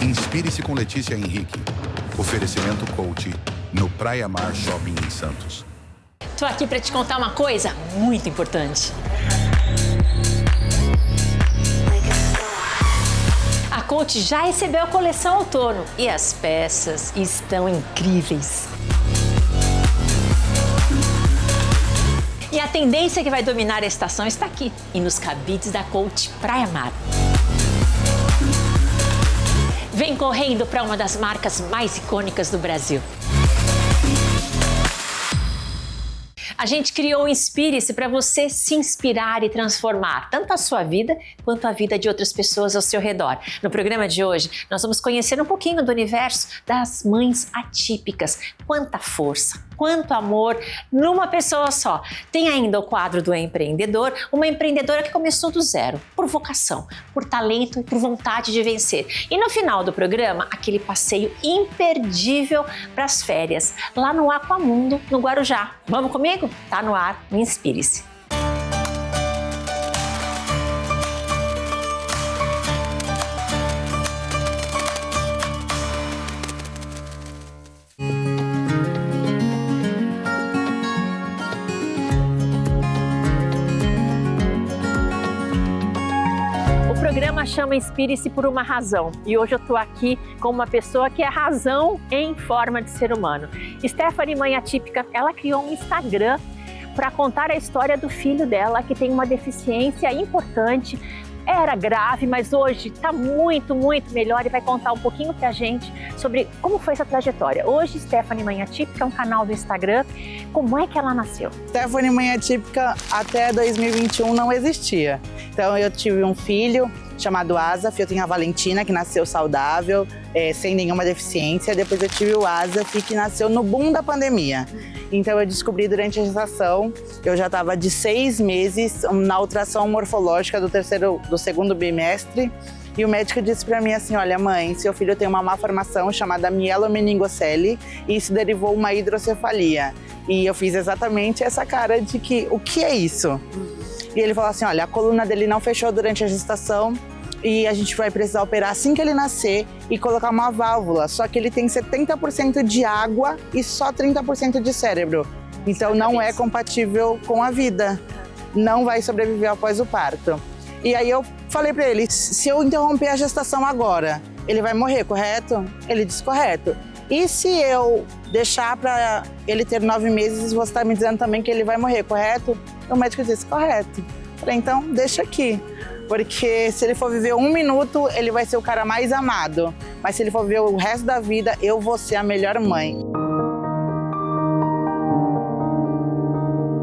Inspire-se com Letícia Henrique. Oferecimento Coach no Praia Mar Shopping em Santos. Tô aqui para te contar uma coisa muito importante. A Coach já recebeu a coleção outono e as peças estão incríveis. E a tendência que vai dominar a estação está aqui e nos cabides da Coach Praia Mar. Vem correndo para uma das marcas mais icônicas do Brasil. A gente criou o Inspire-se para você se inspirar e transformar tanto a sua vida quanto a vida de outras pessoas ao seu redor. No programa de hoje, nós vamos conhecer um pouquinho do universo das mães atípicas. Quanta força, quanto amor numa pessoa só. Tem ainda o quadro do empreendedor, uma empreendedora que começou do zero, por vocação, por talento e por vontade de vencer. E no final do programa, aquele passeio imperdível para as férias, lá no Aquamundo, no Guarujá. Vamos comigo? Tá no ar, me Inspire-se. O programa chama Inspire-se por uma razão e hoje eu tô aqui com uma pessoa que é razão em forma de ser humano. Stephanie, mãe atípica, ela criou um Instagram para contar a história do filho dela que tem uma deficiência importante. Era grave, mas hoje está muito, muito melhor e vai contar um pouquinho pra gente sobre como foi essa trajetória. Hoje, Stephanie Mãe Atípica é um canal do Instagram. Como é que ela nasceu? Stephanie Mãe Atípica até 2021 não existia. Então eu tive um filho chamado Asaf, eu tenho a Valentina, que nasceu saudável, sem nenhuma deficiência. Depois eu tive o Asaf, que nasceu no boom da pandemia. Então eu descobri durante a gestação, eu já estava de 6 meses na ultrassom morfológica do segundo bimestre. E o médico disse para mim assim, olha mãe, seu filho tem uma malformação chamada mielomeningocele e isso derivou uma hidrocefalia. E eu fiz exatamente essa cara de que, o que é isso? E ele falou assim, olha, a coluna dele não fechou durante a gestação e a gente vai precisar operar assim que ele nascer e colocar uma válvula. Só que ele tem 70% de água e só 30% de cérebro. Então não é compatível com a vida. Não vai sobreviver após o parto. E aí eu falei para ele, se eu interromper a gestação agora, ele vai morrer, correto? Ele disse, correto. E se eu deixar para ele ter 9 meses, você está me dizendo também que ele vai morrer, correto? O médico disse, correto. Falei, então deixa aqui. Porque se ele for viver 1 minuto, ele vai ser o cara mais amado. Mas se ele for viver o resto da vida, eu vou ser a melhor mãe.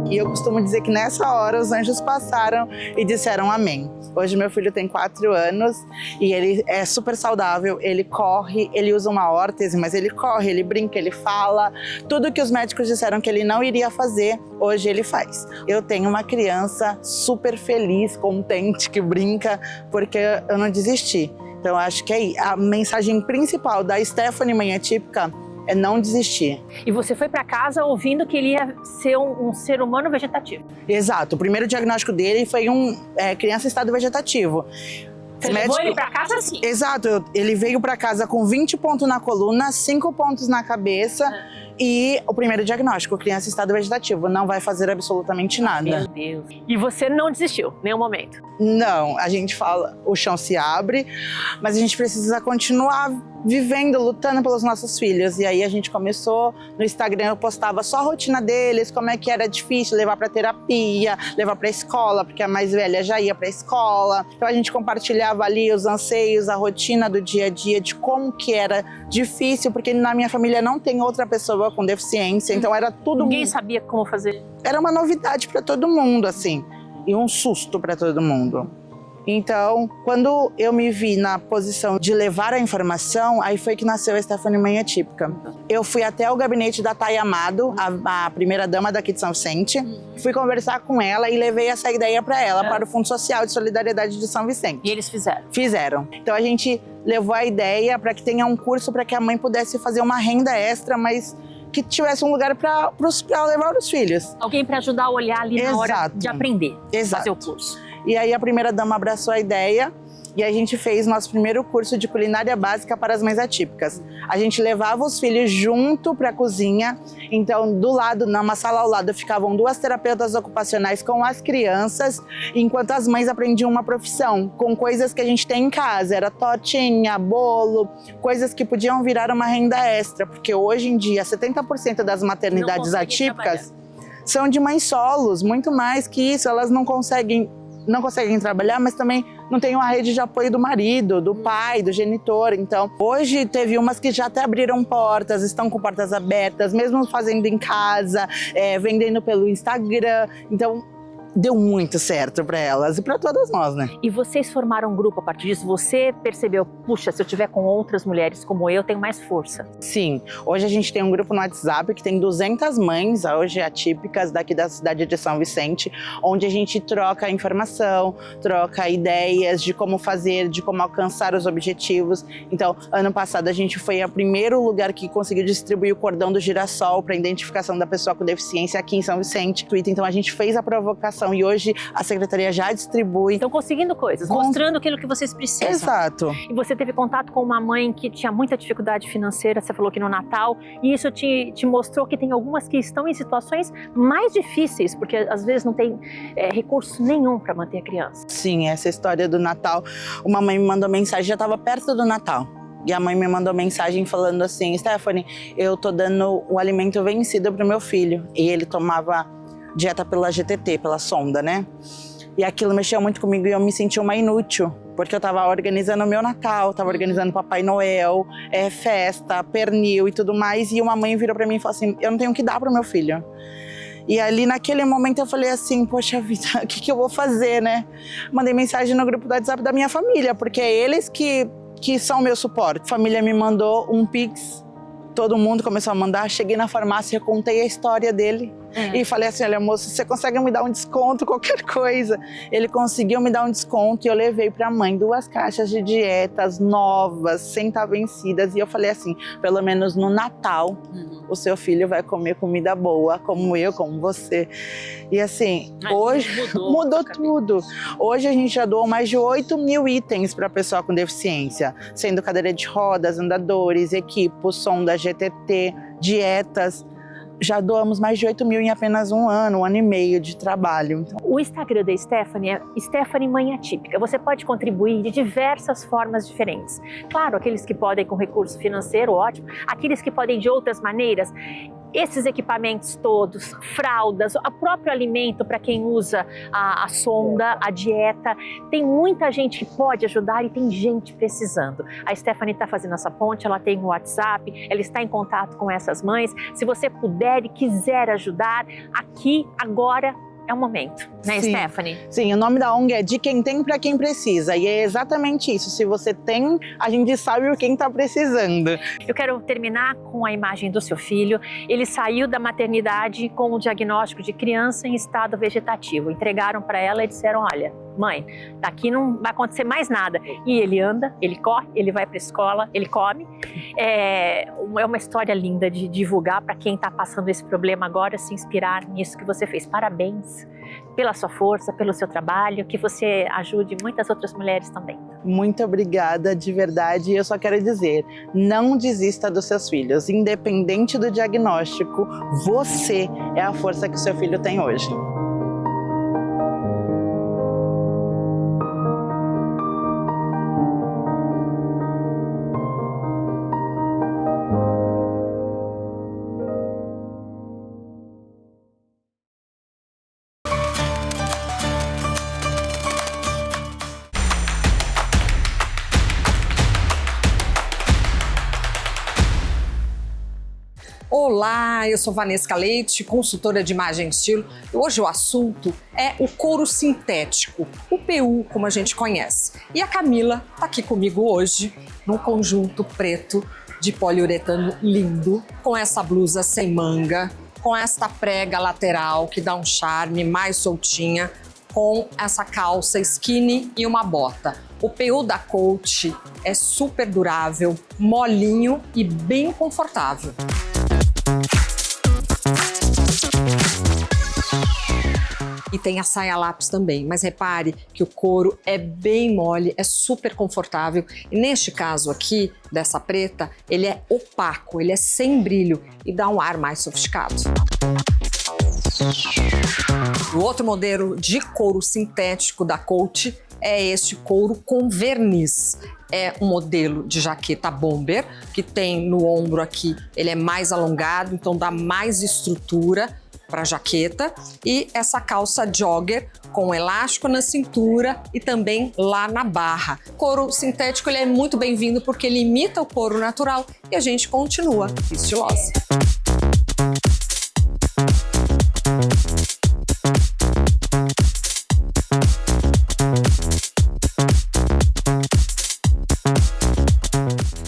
E eu costumo dizer que nessa hora os anjos passaram e disseram amém. Hoje meu filho tem 4 anos e ele é super saudável, ele corre, ele usa uma órtese, mas ele corre, ele brinca, ele fala. Tudo que os médicos disseram que ele não iria fazer, hoje ele faz. Eu tenho uma criança super feliz, contente, que brinca, porque eu não desisti. Então acho que a mensagem principal da Stephanie Mãe Atípica é não desistir. E você foi para casa ouvindo que ele ia ser um ser humano vegetativo. Exato. O primeiro diagnóstico dele foi criança em estado vegetativo. Você levou ele para casa assim? Exato. Ele veio para casa com 20 pontos na coluna, 5 pontos na cabeça e o primeiro diagnóstico, criança em estado vegetativo, não vai fazer absolutamente nada. Meu Deus. E você não desistiu, em nenhum momento? Não, a gente fala, o chão se abre, mas a gente precisa continuar vivendo, lutando pelos nossos filhos. E aí a gente começou, no Instagram eu postava só a rotina deles, como é que era difícil levar para terapia, levar para escola, porque a mais velha já ia para escola. Então a gente compartilhava ali os anseios, a rotina do dia a dia, de como que era difícil, porque na minha família não tem outra pessoa com deficiência, então era tudo... Ninguém sabia como fazer. Era uma novidade para todo mundo, assim, e um susto para todo mundo. Então, quando eu me vi na posição de levar a informação, aí foi que nasceu a Stephanie Mãe Atípica. Eu fui até o gabinete da Thay Amado, a primeira dama daqui de São Vicente, fui conversar com ela e levei essa ideia para ela, para o Fundo Social de Solidariedade de São Vicente. E eles fizeram? Fizeram. Então a gente levou a ideia para que tenha um curso para que a mãe pudesse fazer uma renda extra, mas que tivesse um lugar para levar os filhos. Alguém para ajudar a olhar ali na hora de aprender, Exato. fazer o curso. E aí a primeira dama abraçou a ideia e a gente fez nosso primeiro curso de culinária básica para as mães atípicas. A gente levava os filhos junto para a cozinha, então do lado, numa sala ao lado, ficavam 2 terapeutas ocupacionais com as crianças, enquanto as mães aprendiam uma profissão, com coisas que a gente tem em casa, era tortinha, bolo, coisas que podiam virar uma renda extra, porque hoje em dia 70% das maternidades atípicas são de mães solos, muito mais que isso, elas não conseguem trabalhar, mas também não tem uma rede de apoio do marido, do pai, do genitor. Então, hoje teve umas que já até abriram portas, estão com portas abertas, mesmo fazendo em casa, vendendo pelo Instagram. Então, deu muito certo para elas e para todas nós, né? E vocês formaram um grupo a partir disso? Você percebeu, puxa, se eu tiver com outras mulheres como eu tenho mais força? Sim, hoje a gente tem um grupo no WhatsApp que tem 200 mães, hoje atípicas, daqui da cidade de São Vicente, onde a gente troca informação, troca ideias de como fazer, de como alcançar os objetivos. Então, ano passado a gente foi o primeiro lugar que conseguiu distribuir o cordão do girassol para identificação da pessoa com deficiência aqui em São Vicente. Então a gente fez a provocação e hoje a secretaria já distribui. Estão conseguindo coisas, mostrando aquilo que vocês precisam. Exato. E você teve contato com uma mãe que tinha muita dificuldade financeira, você falou que no Natal, e isso te mostrou que tem algumas que estão em situações mais difíceis, porque às vezes não tem recurso nenhum para manter a criança. Sim, essa história do Natal, uma mãe me mandou mensagem, já estava perto do Natal. E a mãe me mandou mensagem falando assim: Stephanie, eu tô dando o alimento vencido pro meu filho. E ele tomava dieta pela GTT, pela sonda, né? E aquilo mexeu muito comigo e eu me senti uma inútil, porque eu tava organizando o meu Natal, tava organizando Papai Noel, festa, pernil e tudo mais. E uma mãe virou pra mim e falou assim: eu não tenho o que dar pro meu filho. E ali naquele momento eu falei assim: poxa vida, o que eu vou fazer, né? Mandei mensagem no grupo do WhatsApp da minha família, porque é eles que são o meu suporte. A família me mandou um Pix, todo mundo começou a mandar. Cheguei na farmácia, contei a história dele e falei assim: olha, moço, você consegue me dar um desconto, qualquer coisa? Ele conseguiu me dar um desconto e eu levei para a mãe 2 caixas de dietas novas, sem estar vencidas. E eu falei assim: pelo menos no Natal, o seu filho vai comer comida boa, como eu, como você. E assim, hoje mudou tudo. Hoje a gente já doou mais de 8.000 itens para pessoa com deficiência, sendo cadeira de rodas, andadores, equipos, sonda GTT, dietas. Já doamos mais de 8.000 em apenas um ano e meio de trabalho. Então, o Instagram da Stephanie é Stephanie Mãe Atípica. Você pode contribuir de diversas formas diferentes. Claro, aqueles que podem com recurso financeiro, ótimo. Aqueles que podem de outras maneiras. Esses equipamentos todos, fraldas, o próprio alimento para quem usa a sonda, a dieta. Tem muita gente que pode ajudar e tem gente precisando. A Stephanie está fazendo essa ponte, ela tem um WhatsApp, ela está em contato com essas mães. Se você puder e quiser ajudar, aqui, agora, é o momento, né, sim, Stephanie? Sim, o nome da ONG é De Quem Tem para Quem Precisa. E é exatamente isso. Se você tem, a gente sabe quem está precisando. Eu quero terminar com a imagem do seu filho. Ele saiu da maternidade com o diagnóstico de criança em estado vegetativo. Entregaram para ela e disseram: olha, mãe, daqui não vai acontecer mais nada. E ele anda, ele corre, ele vai para a escola, ele come. É uma história linda de divulgar para quem está passando esse problema agora, se inspirar nisso que você fez. Parabéns pela sua força, pelo seu trabalho, que você ajude muitas outras mulheres também. Muito obrigada, de verdade. E eu só quero dizer, não desista dos seus filhos. Independente do diagnóstico, você é a força que o seu filho tem hoje. Olá, eu sou Vanessa Leite, consultora de imagem e estilo. E hoje o assunto é o couro sintético, o PU, como a gente conhece. E a Camila está aqui comigo hoje, num conjunto preto de poliuretano lindo, com essa blusa sem manga, com esta prega lateral que dá um charme, mais soltinha, com essa calça skinny e uma bota. O PU da Coach é super durável, molinho e bem confortável. e tem a saia lápis também. Mas repare que o couro é bem mole, é super confortável. E neste caso aqui, dessa preta, ele é opaco, ele é sem brilho e dá um ar mais sofisticado. O outro modelo de couro sintético da Coach é este couro com verniz. É um modelo de jaqueta bomber, que tem no ombro aqui, ele é mais alongado, então dá mais estrutura para a jaqueta. E essa calça jogger com elástico na cintura e também lá na barra. Couro sintético ele é muito bem-vindo porque ele imita o couro natural e a gente continua estilosa.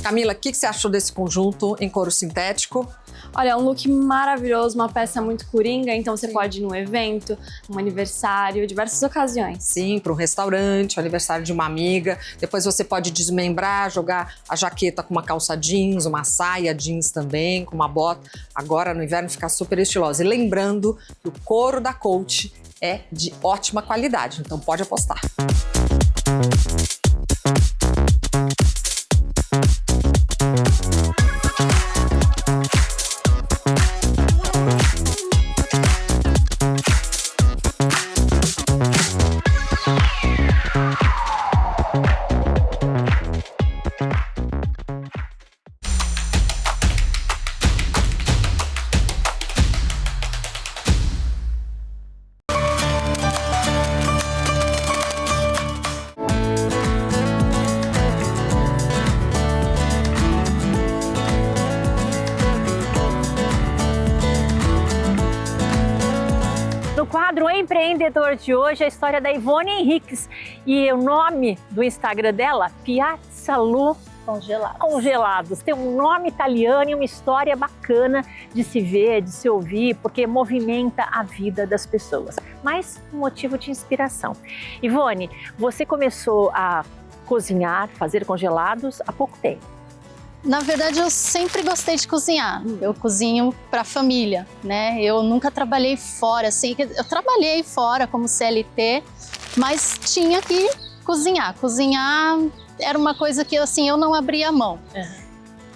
Camila, o que você achou desse conjunto em couro sintético? Olha, é um look maravilhoso, uma peça muito coringa, então você pode ir num evento, num aniversário, diversas ocasiões. Sim, para um restaurante, aniversário de uma amiga. Depois você pode desmembrar, jogar a jaqueta com uma calça jeans, uma saia jeans também, com uma bota. Agora no inverno fica super estilosa. E lembrando que o couro da Coach é de ótima qualidade, então pode apostar. No quadro Empreendedor de hoje, a história da Ivone Henriques e o nome do Instagram dela, Piazzalu Congelados. Tem um nome italiano e uma história bacana de se ver, de se ouvir, porque movimenta a vida das pessoas. Mas um motivo de inspiração. Ivone, você começou a cozinhar, fazer congelados há pouco tempo. Na verdade, eu sempre gostei de cozinhar. Eu cozinho para a família, né? Eu nunca trabalhei fora, assim. Eu trabalhei fora como CLT, mas tinha que cozinhar. Cozinhar era uma coisa que, assim, eu não abria mão.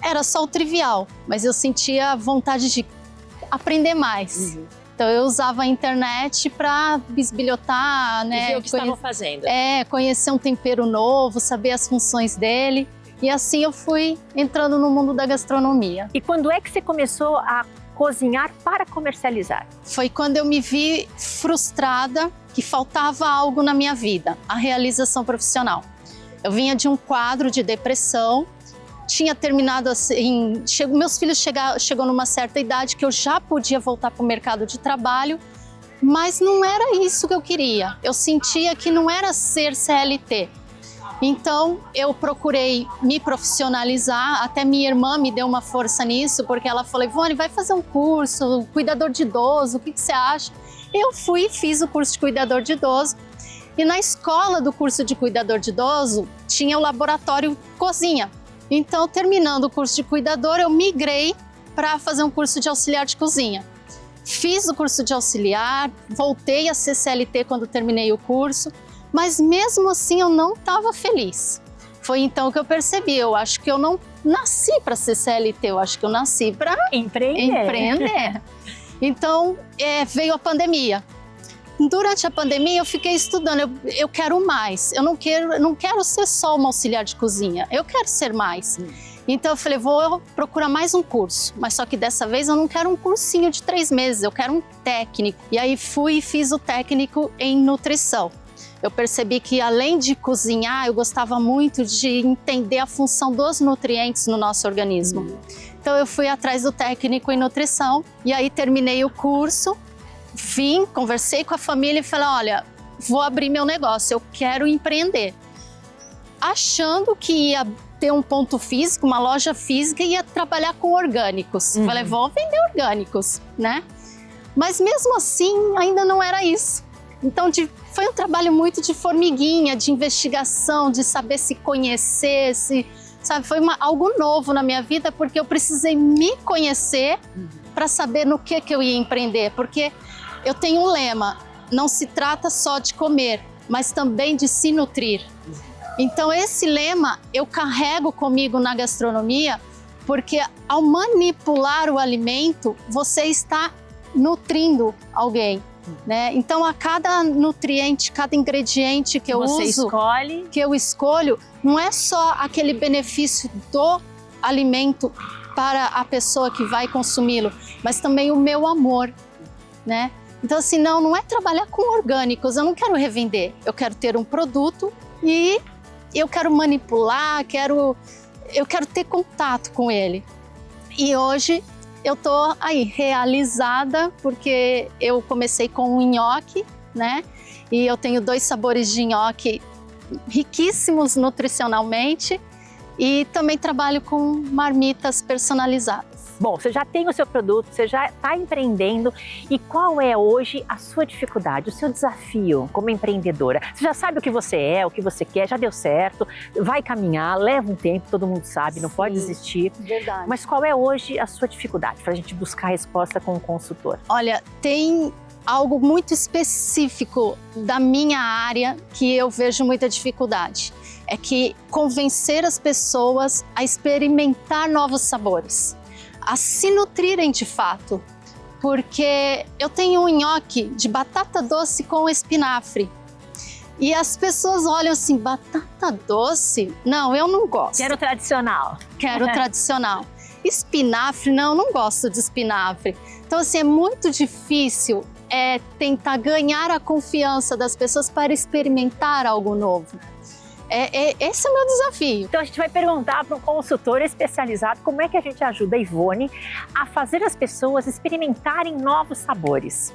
Era só o trivial, mas eu sentia vontade de aprender mais. Então, eu usava a internet para bisbilhotar, né? E ver o que estavam fazendo. Conhecer um tempero novo, saber as funções dele. E assim eu fui entrando no mundo da gastronomia. E quando é que você começou a cozinhar para comercializar? Foi quando eu me vi frustrada, que faltava algo na minha vida, a realização profissional. Eu vinha de um quadro de depressão, tinha terminado assim, meus filhos chegou numa certa idade que eu já podia voltar para o mercado de trabalho, mas não era isso que eu queria. Eu sentia que não era ser CLT. Então, eu procurei me profissionalizar, até minha irmã me deu uma força nisso, porque ela falou, Ivone, vai fazer um curso, cuidador de idoso, o que você acha? Eu fui e fiz o curso de cuidador de idoso, e na escola do curso de cuidador de idoso, tinha o laboratório cozinha. Então, terminando o curso de cuidador, eu migrei para fazer um curso de auxiliar de cozinha. Fiz o curso de auxiliar, voltei a ser CLT quando terminei o curso, mas mesmo assim eu não estava feliz. Foi então que eu percebi, eu acho que eu não nasci para ser CLT, eu acho que eu nasci para empreender. Então veio a pandemia. Durante a pandemia eu fiquei estudando, eu quero mais, eu não quero ser só uma auxiliar de cozinha, eu quero ser mais. Então eu falei, vou procurar mais um curso, mas só que dessa vez eu não quero um cursinho de 3 meses, eu quero um técnico. E aí fui e fiz o técnico em nutrição. Eu percebi que além de cozinhar, eu gostava muito de entender a função dos nutrientes no nosso organismo. Então eu fui atrás do técnico em nutrição e aí terminei o curso, vim, conversei com a família e falei, olha, vou abrir meu negócio, eu quero empreender. Achando que ia ter um ponto físico, uma loja física e ia trabalhar com orgânicos. Falei, vou vender orgânicos, né? Mas mesmo assim, ainda não era isso. Então, foi um trabalho muito de formiguinha, de investigação, de saber se conhecer, sabe? Foi algo novo na minha vida, porque eu precisei me conhecer para saber no que eu ia empreender. Porque eu tenho um lema, não se trata só de comer, mas também de se nutrir. Então esse lema eu carrego comigo na gastronomia, porque ao manipular o alimento, você está nutrindo alguém, né? Então a cada nutriente, cada ingrediente que eu escolho, não é só aquele benefício do alimento para a pessoa que vai consumi-lo, mas também o meu amor, né? Então assim, não é trabalhar com orgânicos, eu não quero revender, eu quero ter um produto e eu quero manipular, eu quero ter contato com ele. E hoje eu tô aí realizada, porque eu comecei com um nhoque, né? E eu tenho 2 sabores de nhoque riquíssimos nutricionalmente e também trabalho com marmitas personalizadas. Bom, você já tem o seu produto, você já está empreendendo. E qual é hoje a sua dificuldade, o seu desafio como empreendedora? Você já sabe o que você é, o que você quer, já deu certo, vai caminhar, leva um tempo, todo mundo sabe, não pode desistir. Verdade. Mas qual é hoje a sua dificuldade para a gente buscar a resposta com o consultor? Olha, tem algo muito específico da minha área que eu vejo muita dificuldade. É que convencer as pessoas a experimentar novos sabores, a se nutrirem de fato, porque eu tenho um nhoque de batata doce com espinafre e as pessoas olham assim, batata doce? Não, eu não gosto. Quero tradicional. Quero tradicional. Espinafre? Não gosto de espinafre. Então assim, é muito difícil tentar ganhar a confiança das pessoas para experimentar algo novo. Esse é o meu desafio. Então a gente vai perguntar para um consultor especializado como é que a gente ajuda a Ivone a fazer as pessoas experimentarem novos sabores.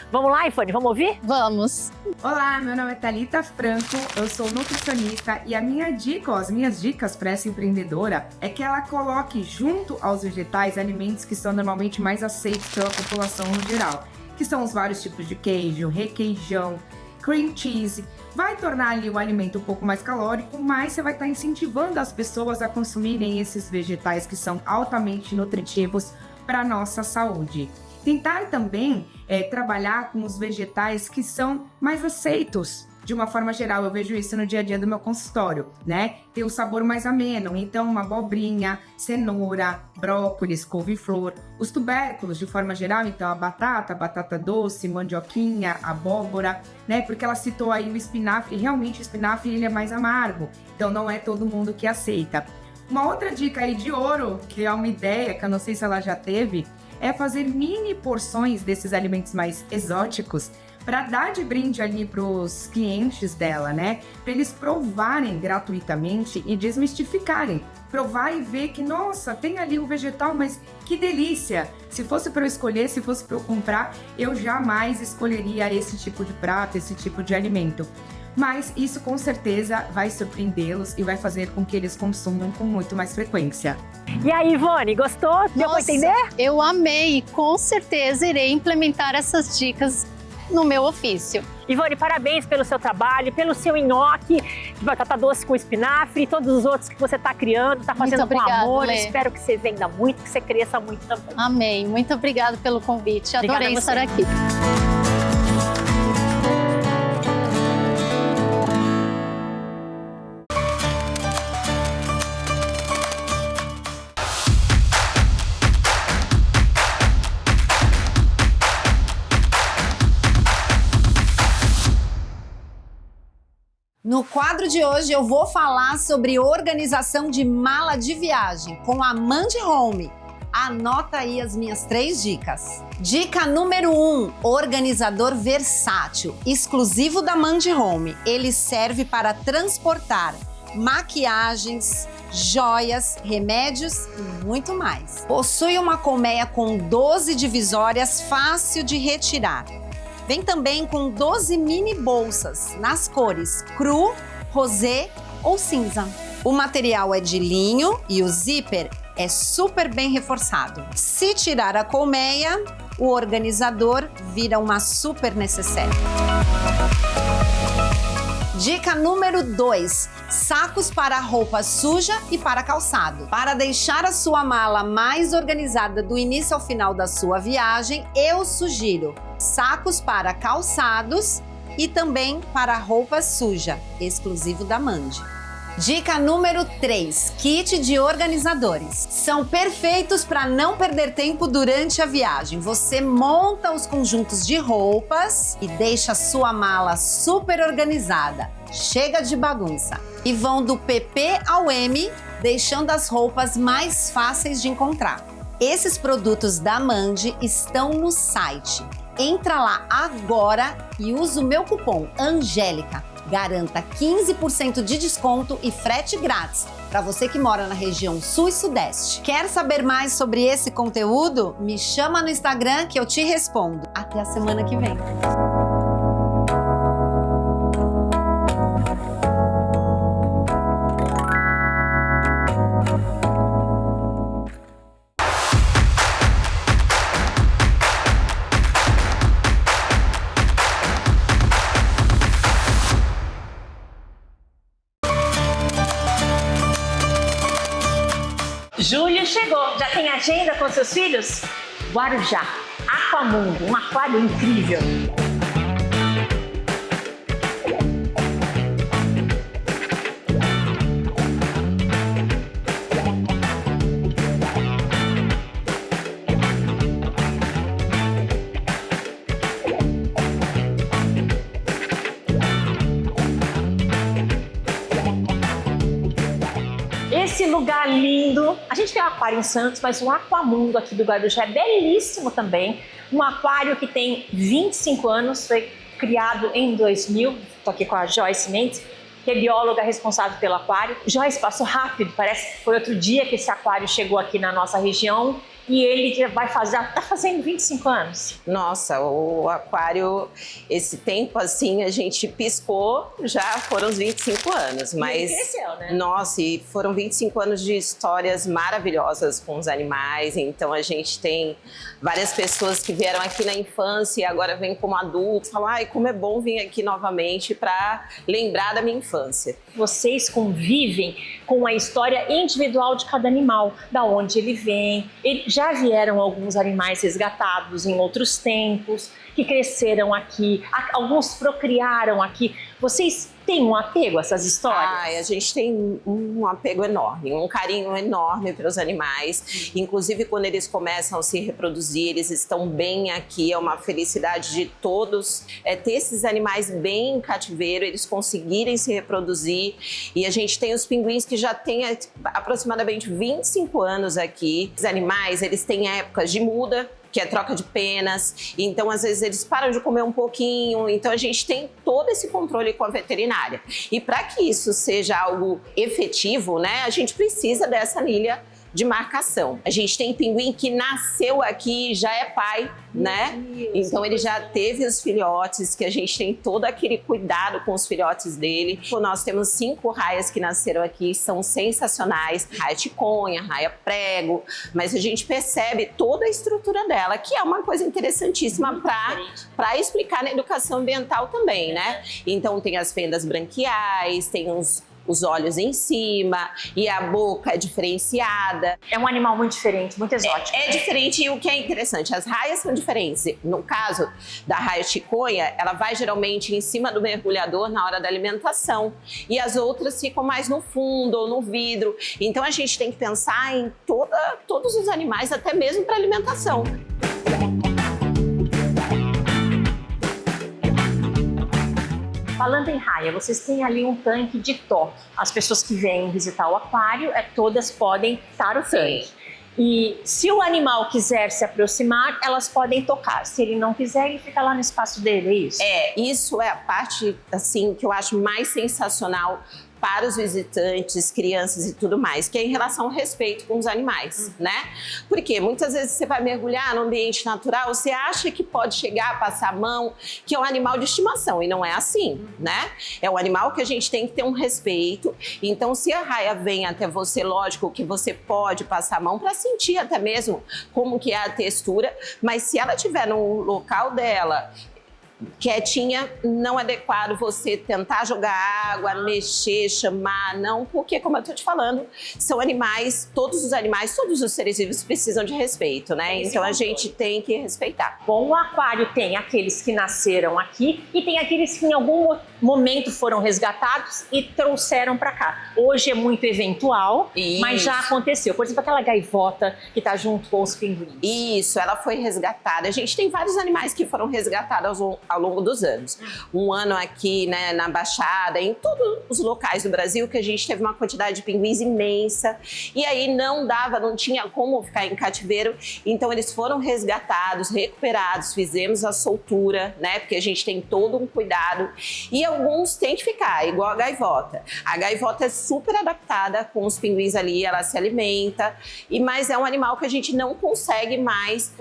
Vamos lá, Ivone, vamos ouvir? Vamos! Olá, meu nome é Thalita Franco, eu sou nutricionista e a minha dica, as minhas dicas para essa empreendedora é que ela coloque junto aos vegetais alimentos que são normalmente mais aceitos pela população no geral, que são os vários tipos de queijo, requeijão, cream cheese. Vai tornar ali o alimento um pouco mais calórico, mas você vai estar incentivando as pessoas a consumirem esses vegetais que são altamente nutritivos para a nossa saúde. Tentar também trabalhar com os vegetais que são mais aceitos. De uma forma geral, eu vejo isso no dia a dia do meu consultório, né? Tem um sabor mais ameno, então uma abobrinha, cenoura, brócolis, couve-flor. Os tubérculos, de forma geral, então a batata doce, mandioquinha, abóbora, né? Porque ela citou aí o espinafre, e realmente o espinafre ele é mais amargo, então não é todo mundo que aceita. Uma outra dica aí de ouro, que é uma ideia que eu não sei se ela já teve, é fazer mini porções desses alimentos mais exóticos para dar de brinde ali para os clientes dela, né? Para eles provarem gratuitamente e desmistificarem. Provar e ver que, nossa, tem ali um vegetal, mas que delícia! Se fosse para eu escolher, se fosse para eu comprar, eu jamais escolheria esse tipo de prato, esse tipo de alimento. Mas isso com certeza vai surpreendê-los e vai fazer com que eles consumam com muito mais frequência. E aí, Ivone, gostou? Deu para entender? Eu amei e com certeza irei implementar essas dicas no meu ofício. Ivone, parabéns pelo seu trabalho, pelo seu nhoque de batata doce com espinafre e todos os outros que você está criando, está fazendo muito obrigada, com amor. Lê. Espero que você venda muito, que você cresça muito também. Amei, muito obrigada pelo convite, adorei estar aqui. No quadro de hoje eu vou falar sobre organização de mala de viagem com a Mandy Home. Anota aí as minhas 3 dicas. Dica número 1, organizador versátil, exclusivo da Mandy Home. Ele serve para transportar maquiagens, joias, remédios e muito mais. Possui uma colmeia com 12 divisórias fácil de retirar. Vem também com 12 mini bolsas nas cores cru, rosé ou cinza. O material é de linho e o zíper é super bem reforçado. Se tirar a colmeia, o organizador vira uma super necessaire. Dica número 2, sacos para roupa suja e para calçado. Para deixar a sua mala mais organizada do início ao final da sua viagem, eu sugiro sacos para calçados e também para roupa suja, exclusivo da Mandi. Dica número 3, kit de organizadores. São perfeitos para não perder tempo durante a viagem. Você monta os conjuntos de roupas e deixa a sua mala super organizada. Chega de bagunça. E vão do PP ao M, deixando as roupas mais fáceis de encontrar. Esses produtos da Mandi estão no site. Entra lá agora e usa o meu cupom Angélica. Garanta 15% de desconto e frete grátis para você que mora na região Sul e Sudeste. Quer saber mais sobre esse conteúdo? Me chama no Instagram que eu te respondo. Até a semana que vem. Julho chegou, já tem agenda com seus filhos? Guarujá, Aquamundo, um aquário incrível. Esse lugar lindo, a gente tem um aquário em Santos, mas o Aquamundo aqui do Guarujá é belíssimo também. Um aquário que tem 25 anos, foi criado em 2000, estou aqui com a Joyce Mendes, que é bióloga responsável pelo aquário. Joyce, passou rápido, parece que foi outro dia que esse aquário chegou aqui na nossa região e ele vai fazer, tá fazendo 25 anos. Nossa, o aquário, esse tempo assim, a gente piscou, já foram os 25 anos, mas... cresceu, né? Nossa, e foram 25 anos de histórias maravilhosas com os animais, então a gente tem várias pessoas que vieram aqui na infância e agora vêm como adultos, falam, ai, como é bom vir aqui novamente para lembrar da minha infância. Vocês convivem com a história individual de cada animal, da onde ele vem. Já vieram alguns animais resgatados em outros tempos, que cresceram aqui, alguns procriaram aqui. Vocês têm um apego a essas histórias? Ai, a gente tem um apego enorme, um carinho enorme para os animais. Inclusive, quando eles começam a se reproduzir, eles estão bem aqui. É uma felicidade de todos ter esses animais bem em cativeiro, eles conseguirem se reproduzir. E a gente tem os pinguins que já têm aproximadamente 25 anos aqui. Os animais, eles têm épocas de muda, que é troca de penas, então às vezes eles param de comer um pouquinho, então a gente tem todo esse controle com a veterinária. E para que isso seja algo efetivo, né, a gente precisa dessa anilha de marcação. A gente tem pinguim que nasceu aqui e já é pai, né? Então ele já teve os filhotes, que a gente tem todo aquele cuidado com os filhotes dele. Nós temos 5 raias que nasceram aqui, são sensacionais. Raia ticonha, raia prego, mas a gente percebe toda a estrutura dela, que é uma coisa interessantíssima para explicar na educação ambiental também, né? Então tem as fendas branquiais, tem os olhos em cima e a boca é diferenciada. É um animal muito diferente, muito exótico. É diferente, e o que é interessante, as raias são diferentes. No caso da raia ticonha, ela vai geralmente em cima do mergulhador na hora da alimentação e as outras ficam mais no fundo ou no vidro. Então a gente tem que pensar em todos os animais, até mesmo para alimentação. Falando em raia, vocês têm ali um tanque de toque. As pessoas que vêm visitar o aquário, todas podem estar o tanque. E se o animal quiser se aproximar, elas podem tocar. Se ele não quiser, ele fica lá no espaço dele, é isso? Isso é a parte assim que eu acho mais sensacional para os visitantes, crianças e tudo mais, que é em relação ao respeito com os animais, né? Porque muitas vezes você vai mergulhar no ambiente natural, você acha que pode chegar a passar a mão, que é um animal de estimação, e não é assim, né? É um animal que a gente tem que ter um respeito. Então, se a raia vem até você, lógico que você pode passar a mão para sentir até mesmo como que é a textura, mas se ela estiver no local dela, quietinha, não adequado você tentar jogar água, mexer, chamar, não, porque, como eu tô te falando, são animais, todos os seres vivos precisam de respeito, né? Então a gente tem que respeitar. Bom, o aquário tem aqueles que nasceram aqui e tem aqueles que em algum momento foram resgatados e trouxeram para cá. Hoje é muito eventual, mas já aconteceu. Por exemplo, aquela gaivota que tá junto com os pinguins. Isso, ela foi resgatada. A gente tem vários animais que foram resgatados ao longo dos anos. Um ano aqui, né, na Baixada, em todos os locais do Brasil, que a gente teve uma quantidade de pinguins imensa. E aí não tinha como ficar em cativeiro. Então eles foram resgatados, recuperados, fizemos a soltura, né? Porque a gente tem todo um cuidado. E alguns têm que ficar, igual a gaivota. A gaivota é super adaptada com os pinguins ali, ela se alimenta. Mas é um animal que a gente não consegue mais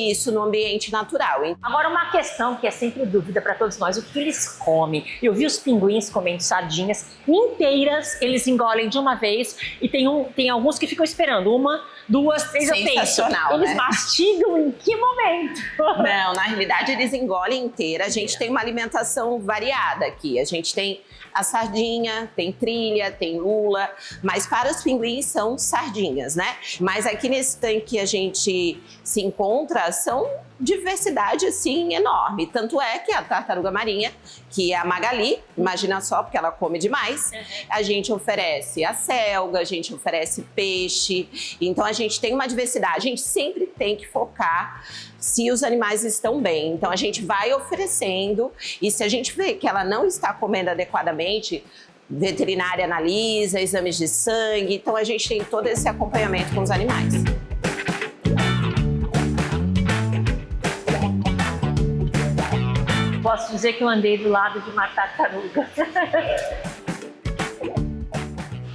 isso no ambiente natural. Agora, uma questão que é sempre dúvida para todos nós, o que eles comem? Eu vi os pinguins comendo sardinhas inteiras, eles engolem de uma vez e tem alguns que ficam esperando 1, 2, 3, eu penso. Sensacional, eles né? mastigam em que momento? Não, na realidade eles engolem inteira. A gente tem uma alimentação variada aqui. A gente tem a sardinha, tem trilha, tem lula, mas para os pinguins são sardinhas, né? Mas aqui nesse tanque que a gente se encontra são diversidade assim enorme. Tanto é que a tartaruga marinha, que é a Magali, imagina só, porque ela come demais, a gente oferece a selga, a gente oferece peixe. Então a gente tem uma diversidade. A gente sempre tem que focar se os animais estão bem. Então a gente vai oferecendo e se a gente vê que ela não está comendo adequadamente, veterinária analisa, exames de sangue. Então a gente tem todo esse acompanhamento com os animais. Posso dizer que eu andei do lado de uma tartaruga.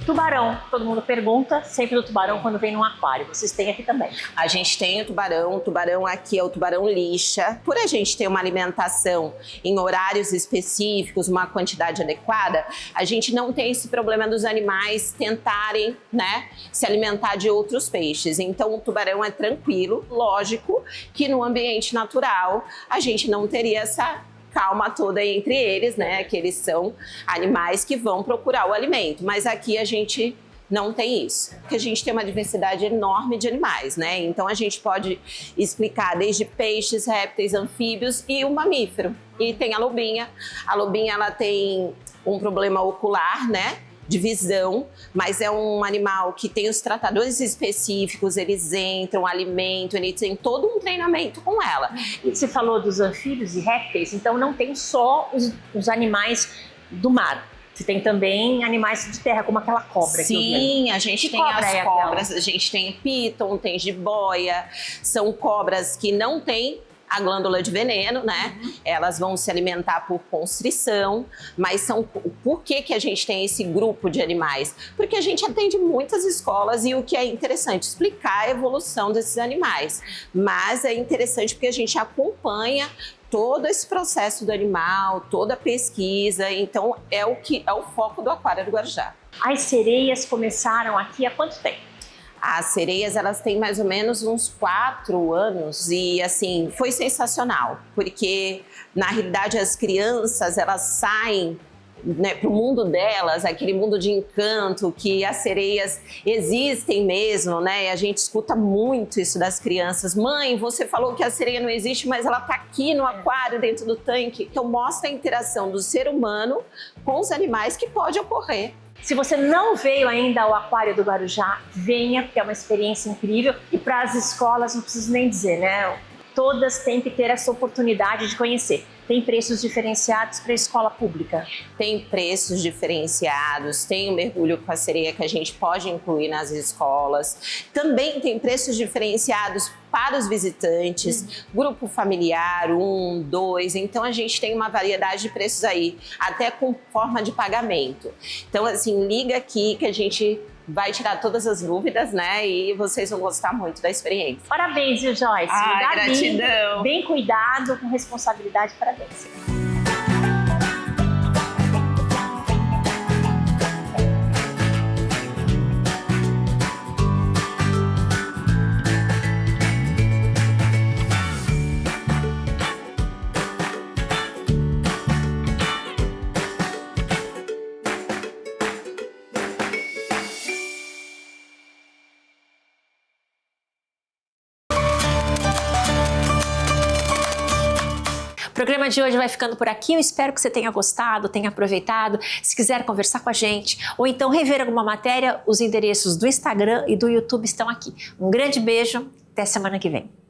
Tubarão, todo mundo pergunta sempre do tubarão quando vem num aquário. Vocês têm aqui também. A gente tem o tubarão aqui é o tubarão lixa. Por a gente ter uma alimentação em horários específicos, uma quantidade adequada, a gente não tem esse problema dos animais tentarem, né, se alimentar de outros peixes. Então o tubarão é tranquilo, lógico que no ambiente natural a gente não teria essa calma toda entre eles, né? Que eles são animais que vão procurar o alimento. Mas aqui a gente não tem isso. Porque a gente tem uma diversidade enorme de animais, né? Então a gente pode explicar desde peixes, répteis, anfíbios e o mamífero. E tem a lobinha. A lobinha, ela tem um problema ocular, né? De visão, mas é um animal que tem os tratadores específicos, eles entram, alimentam, eles têm todo um treinamento com ela. E você falou dos anfíbios e répteis, então não tem só os animais do mar. Você tem também animais de terra, como aquela cobra. Sim, a gente tem as cobras, a gente tem píton, tem jiboia, são cobras que não têm a glândula de veneno, né? Elas vão se alimentar por constrição, mas são... Por que a gente tem esse grupo de animais? Porque a gente atende muitas escolas e o que é interessante, explicar a evolução desses animais. Mas é interessante porque a gente acompanha todo esse processo do animal, toda a pesquisa, então é o foco do Aquário do Guarujá. As sereias começaram aqui há quanto tempo? As sereias, elas têm mais ou menos uns 4 anos e, assim, foi sensacional, porque, na realidade, as crianças, elas saem, né, para o mundo delas, aquele mundo de encanto, que as sereias existem mesmo, né? E a gente escuta muito isso das crianças. Mãe, você falou que a sereia não existe, mas ela está aqui no aquário, dentro do tanque. Então, mostra a interação do ser humano com os animais que pode ocorrer. Se você não veio ainda ao Aquário do Guarujá, venha, porque é uma experiência incrível. E para as escolas, não preciso nem dizer, né? Todas têm que ter essa oportunidade de conhecer. Tem preços diferenciados para a escola pública? Tem preços diferenciados, tem o mergulho com a sereia que a gente pode incluir nas escolas. Também tem preços diferenciados para os visitantes, grupo familiar, 1, 2. Então a gente tem uma variedade de preços aí, até com forma de pagamento. Então, assim, liga aqui que a gente vai tirar todas as dúvidas, né? E vocês vão gostar muito da experiência. Parabéns, viu, Joyce? Gratidão. Bem cuidado, com responsabilidade, parabéns. O programa de hoje vai ficando por aqui. Eu espero que você tenha gostado, tenha aproveitado. Se quiser conversar com a gente ou então rever alguma matéria, os endereços do Instagram e do YouTube estão aqui. Um grande beijo, até semana que vem.